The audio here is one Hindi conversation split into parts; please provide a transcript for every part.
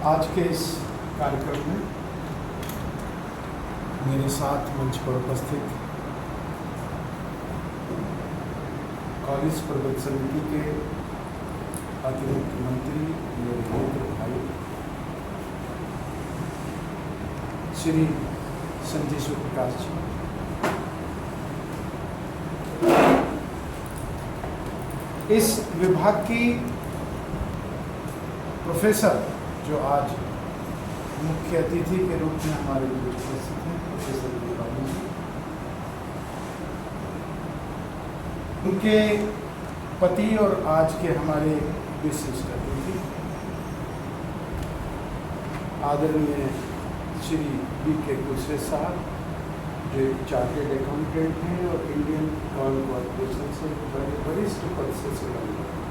आज के इस कार्यक्रम में मेरे साथ मंच पर उपस्थित कॉलेज प्रबंधन समिति के अतिरिक्त मंत्री मेरे मित्र भाई श्री संजय सुप्रकाश जी, इस विभाग की प्रोफेसर जो आज मुख्य अतिथि के रूप में हमारे बीच उपस्थित हैं, प्रोफेसर दीपाली जी, उनके पति और आज के हमारे विशिष्ट अतिथि आदरणीय श्री B.K. कुशरेश साहब, जो चार्टेड अकाउंटेंट हैं और इंडियन ऑयल कॉर्पोरेशन से बड़े वरिष्ठ पद से सेवा निभाते हैं।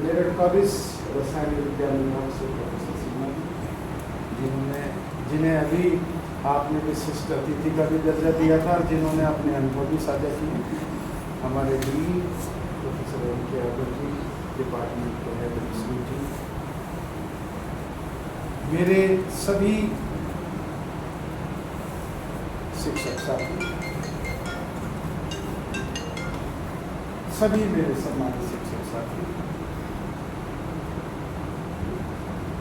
मेरठ कॉलेज रसायन विज्ञान विभाग से प्रोफेसर सिन्हा जिन्हें अभी आपने विशिष्ट अतिथि का भी दर्जा दिया था और जिन्होंने अपने अनुभव भी साझा किए। हमारे dean professor M.K. Yadav ji, department के हेड जी, मेरे सभी शिक्षक साथी, सभी मेरे सम्मानित शिक्षक साथी,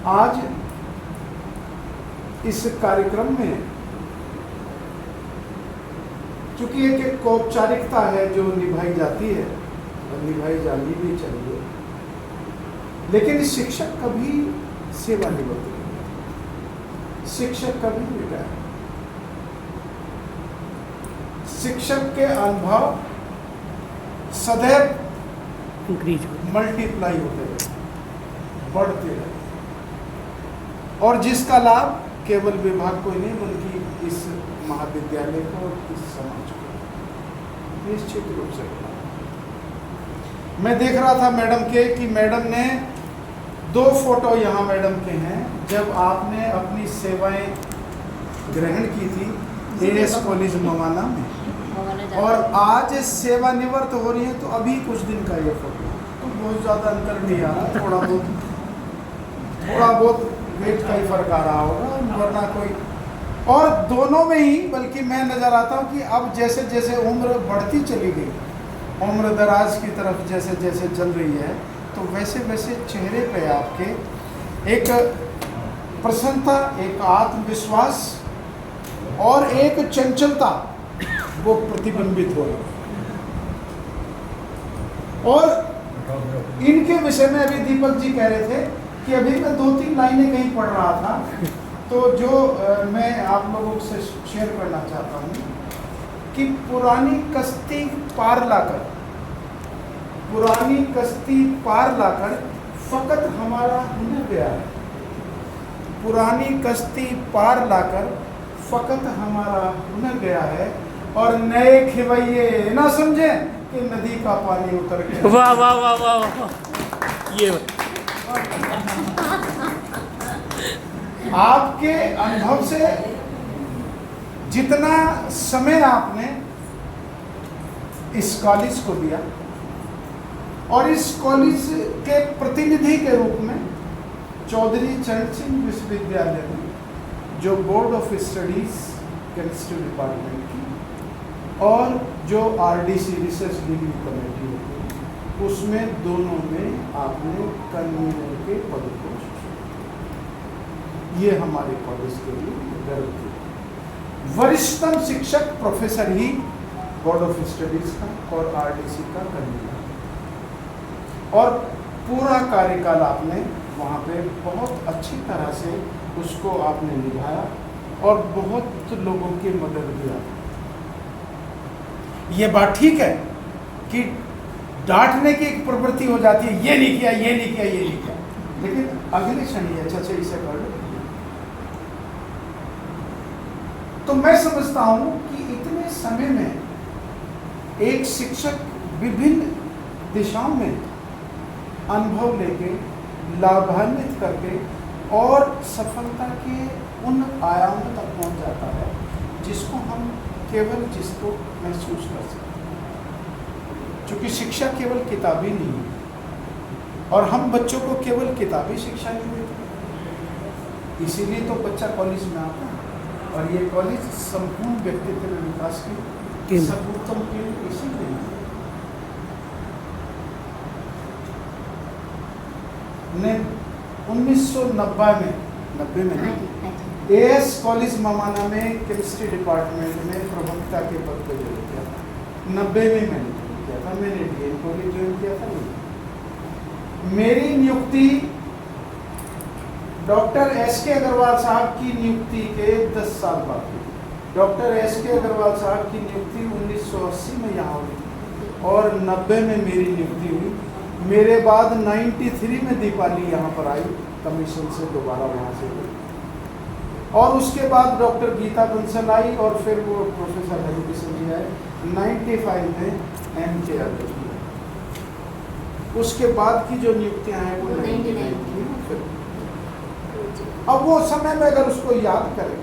आज इस कार्यक्रम में चूंकि एक औपचारिकता है जो निभाई जाती है और निभाई जानी भी चाहिए, लेकिन शिक्षक कभी सेवानिवृत्त नहीं, शिक्षक कभी रिटायर। शिक्षक के अनुभव सदैव मल्टीप्लाई होते रहे, बढ़ते रहे, और जिसका लाभ केवल विभाग को ही नहीं बल्कि इस महाविद्यालय को और इस समाज को निश्चित रूप से होगा। मैं देख रहा था मैडम के कि मैडम ने 2 फोटो यहाँ मैडम के हैं जब आपने अपनी सेवाएं ग्रहण की थी AS कॉलेज मवाना में, और आज सेवानिवृत्त हो रही है, तो अभी कुछ दिन का ये फोटो, तो बहुत ज़्यादा अंतर नहीं आ रहा, थोड़ा बहुत वेट का ही फर्क आ रहा होगा, वरना कोई। और दोनों में ही बल्कि मैं नज़र आता हूँ कि अब जैसे जैसे उम्र बढ़ती चली गई, उम्र दराज की तरफ जैसे जैसे चल रही है, तो वैसे वैसे चेहरे पे आपके एक प्रसन्नता, एक आत्मविश्वास और एक चंचलता वो प्रतिबिंबित हो रही। और इनके विषय में अभी दीपक जी कह रहे थे कि अभी मैं 2-3 लाइनें कहीं पढ़ रहा था, तो जो मैं आप लोगों से शेयर करना चाहता हूँ कि पुरानी कश्ती पार लाकर फकत हमारा हुनर गया है, पुरानी कश्ती पार लाकर फकत हमारा हुनर गया है, और नए खिवैये ना समझे कि नदी का पानी उतर गया। वाह वाह वाह वाह, ये आपके अनुभव से जितना समय आपने इस कॉलेज को दिया, और इस कॉलेज के प्रतिनिधि के रूप में चौधरी चरण सिंह विश्वविद्यालय में जो board of studies chemistry department की और जो RDC रिसर्च डिग्री कमेटी होती है, उसमें दोनों में आपने कन्वीनर के पद को, ये हमारे कॉलेज के लिए गर्व की। वरिष्ठतम शिक्षक professor he board of studies का और RDC का कन्वीनर, और पूरा कार्यकाल आपने वहाँ पे बहुत अच्छी तरह से उसको आपने निभाया और बहुत लोगों की मदद भी आपने। ये बात ठीक है कि डांटने की एक प्रवृत्ति हो जाती है, ये नहीं किया, ये नहीं किया, ये नहीं किया, लेकिन अगले क्षण ही अच्छा से इसे कर लो। तो मैं समझता हूं कि इतने समय में एक शिक्षक विभिन्न दिशाओं में अनुभव लेके, लाभान्वित करके और सफलता के उन आयामों तक पहुंच जाता है जिसको हम केवल जिसको महसूस कर सकते हैं। क्योंकि शिक्षा केवल किताबी नहीं है, और हम बच्चों को केवल किताबी शिक्षा नहीं देते, इसीलिए तो बच्चा कॉलेज में आता है। और ये कॉलेज संपूर्ण व्यक्तित्व विकास की सर्वोत्तम केंद्र इसीलिए ने 1990 में एएस कॉलेज ममाना में केमिस्ट्री डिपार्टमेंट में प्रवक्ता के पद पर ज्वाइन किया था। 90 में मैंने ज्वाइन किया था, मैंने डीएन कॉलेज ज्वाइन किया था। मेरी नियुक्ति डॉक्टर एस.के. अग्रवाल साहब की नियुक्ति के 10 साल बाद हुई। Doctor S K. अग्रवाल साहब की नियुक्ति 1980 में यहाँ हुई और 90 में मेरी नियुक्ति हुई। मेरे बाद 93 में दीपाली यहाँ पर आई कमीशन से, दोबारा वहाँ से हुई। और उसके बाद डॉक्टर गीता बंसल आई और फिर वो प्रोफेसर हरिकिशन जी आए 95 में एम.के. अध्यक्ष। उसके बाद की जो नियुक्तियाँ हैं वो 99 की। फिर अब वो समय में अगर उसको याद करें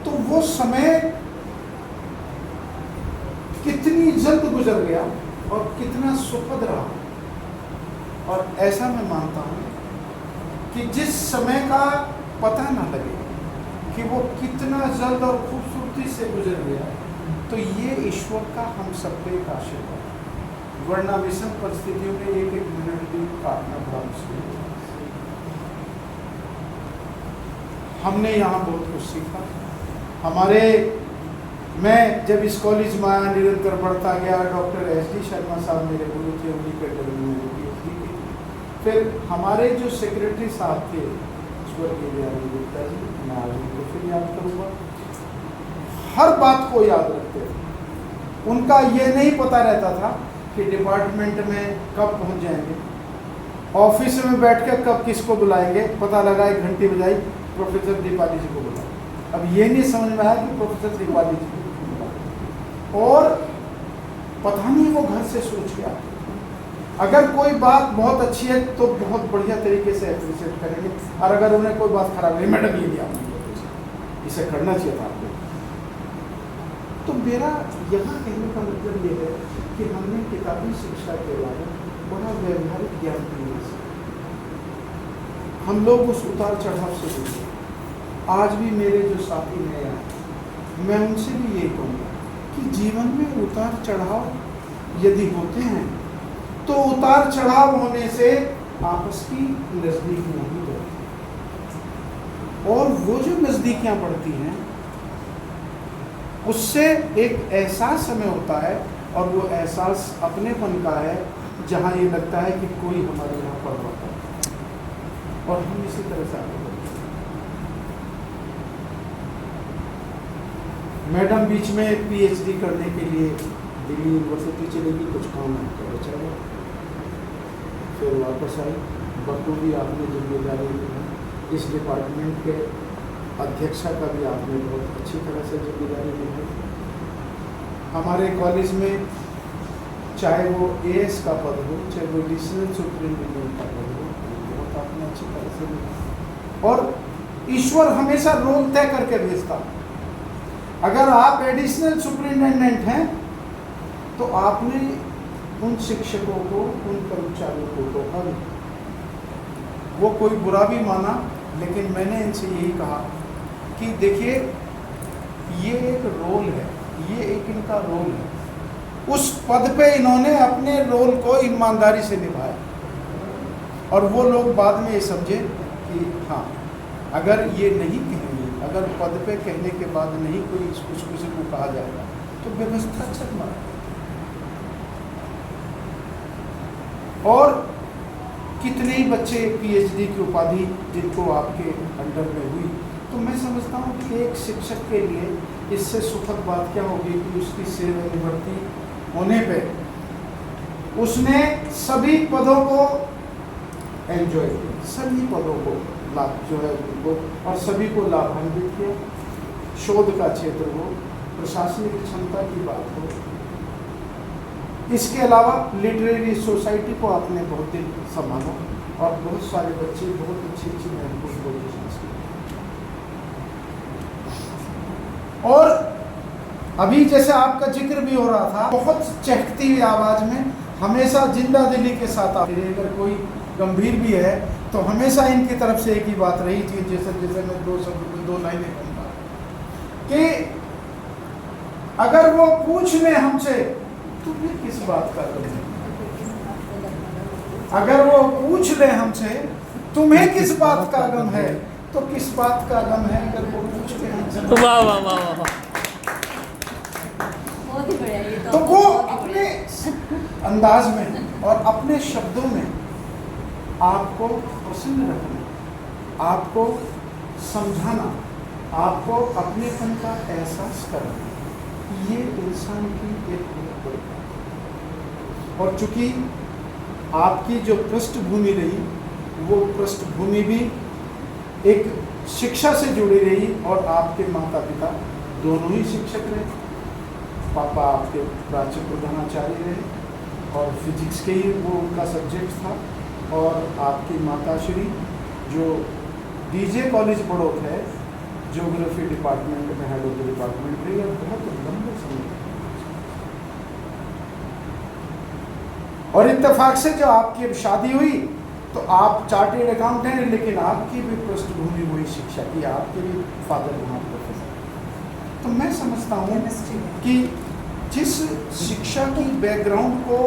तो वो समय कितनी जल्द गुजर गया और कितना सुखद रहा। और ऐसा मैं मानता हूँ कि जिस समय का पता ना लगे कि वो कितना जल्द और खूबसूरती से गुजर गया, तो ये ईश्वर का हम सब पे एक आशीर्वाद। वरना विषम परिस्थितियों में एक मिनट भी काटना बड़ा मुश्किल है। हमने यहाँ बहुत कुछ सीखा। मैं जब इस कॉलेज में आया, निरंतर बढ़ता गया। Doctor SD. शर्मा साहब मेरे गुरु थे, उन्हीं के टर्म में PhD की। फिर हमारे जो सेक्रेटरी साहब थे स्वर्गीय बिहारी गुप्ता जी, मैं आज उनको फिर याद करूँगा, हर बात को याद रखते थे। उनका ये नहीं पता रहता था कि डिपार्टमेंट में कब पहुँच जाएंगे, ऑफिस में बैठ कर कब किसको बुलाएंगे। पता लगा 1 घंटी बजाई, प्रोफेसर दीपाली जी को बुलाया। अब ये नहीं समझ में आया कि प्रोफेसर दीपाली जी को बुलाया, और पता नहीं वो घर से सोच के आते। अगर कोई बात बहुत अच्छी है तो बहुत बढ़िया तरीके से एप्रिशिएट करेंगे, और अगर उन्हें कोई बात खराब है, मैडम ये दिया इसे करना चाहिए था आपको। तो मेरा यहाँ कहने का मतलब ये है कि हमने किताबी शिक्षा के अलावा बड़ा व्यवहारिक ज्ञान दिया। हम लोग उस उतार चढ़ाव से गुजरे। आज भी मेरे जो साथी नए आए, मैं उनसे भी यही कहूँगा कि जीवन में उतार चढ़ाव यदि होते हैं तो उतार चढ़ाव होने से आपस की नज़दीकियाँ भी बढ़ती हैं, और वो जो नज़दीकियाँ बढ़ती हैं उससे एक एहसास हमें होता है, और वो एहसास अपनेपन का है, जहाँ ये लगता है कि कोई हमारे यहाँ पढ़ रहा है और हम इसी तरह से आगे बढ़ते हैं। मैडम बीच में PhD करने के लिए दिल्ली यूनिवर्सिटी चलेगी, कुछ काम है तो बचा गया, फिर वापस आई। बखूबी आपने जिम्मेदारी निभाई, इस डिपार्टमेंट के अध्यक्षा का भी आपने बहुत अच्छी तरह से जिम्मेदारी निभाई। हमारे कॉलेज में चाहे वो AS का पद हो, चाहे वो एडिशनल सुप्रिंटेंडेंट का पद हो, बहुत आपने अच्छी तरह से निभाया। और ईश्वर हमेशा रोल तय करके भेजता। अगर आप एडिशनल सुप्रिंटेंडेंट हैं तो आपने उन शिक्षकों को, उन कर्मचारियों को तो हर वो कोई बुरा भी माना, लेकिन मैंने इनसे यही कहा कि देखिए ये एक रोल है, ये एक इनका रोल है। उस पद पे इन्होंने अपने रोल को ईमानदारी से निभाया, और वो लोग बाद में ये समझे कि हाँ, अगर ये नहीं कहेंगे, अगर पद पे कहने के बाद नहीं कोई कुछ किसी को कहा जाएगा तो व्यवस्था चल रहा है। और कितने ही बच्चे PhD की उपाधि जिनको आपके अंडर में हुई, तो मैं समझता हूँ कि एक शिक्षक के लिए इससे सुखद बात क्या होगी कि उसकी सेवानिवृत्ति होने पे उसने सभी पदों को एंजॉय किया, सभी पदों को लाभ जो है उनको, और सभी को लाभान्वित किया। शोध का क्षेत्र हो, प्रशासनिक क्षमता की बात हो, इसके अलावा लिटरेरी सोसाइटी को आपने बहुत दिन संभाला, और बहुत सारे बच्चे बहुत अच्छी अच्छी महत्वपूर्ण पोजीशंस की। और अभी जैसे आपका जिक्र भी हो रहा था, बहुत चहकती हुई आवाज़ में हमेशा जिंदा दिली के साथ आते, अगर कोई गंभीर भी है तो हमेशा इनकी तरफ से एक ही बात रही थी, जैसे जैसे मैं दो लाइनें कहूँगा कि अगर वो पूछ ले हमसे तुम्हें किस बात का गम है, अगर वो पूछ ले हमसे तुम्हें किस बात का गम है, तो किस बात का गम है अगर वो पूछ ले हमसे। वाह वाह वाह वाह वाह। बहुत ही बढ़िया, ये तो वो बहुत ही अपने बढ़िया। अंदाज में और अपने शब्दों में आपको प्रसन्न रखना, आपको समझाना, आपको अपनेपन का एहसास कराना, ये इंसान की एक बहुत बड़ी बात है। और चूंकि आपकी जो पृष्ठभूमि रही वो पृष्ठभूमि भी एक शिक्षा से जुड़ी रही, और आपके माता पिता दोनों ही शिक्षक रहे। पापा आपके प्राच्य प्रधानाचार्य रहे और फिजिक्स के ही वो उनका सब्जेक्ट था, और आपकी माताश्री जो डीजे कॉलेज बड़ौत है ज्योग्राफी डिपार्टमेंट में हेड ऑफ द डिपार्टमेंट रही, और बहुत लंबे समय और इत्तेफाक से जो आपकी अब शादी हुई तो आप चार्टेड अकाउंटेंट हैं, लेकिन आपकी भी पृष्ठभूमि वही शिक्षा की, आपके भी फादर वहाँ प्रोफेसर। तो मैं समझता हूँ कि जिस शिक्षा की बैकग्राउंड को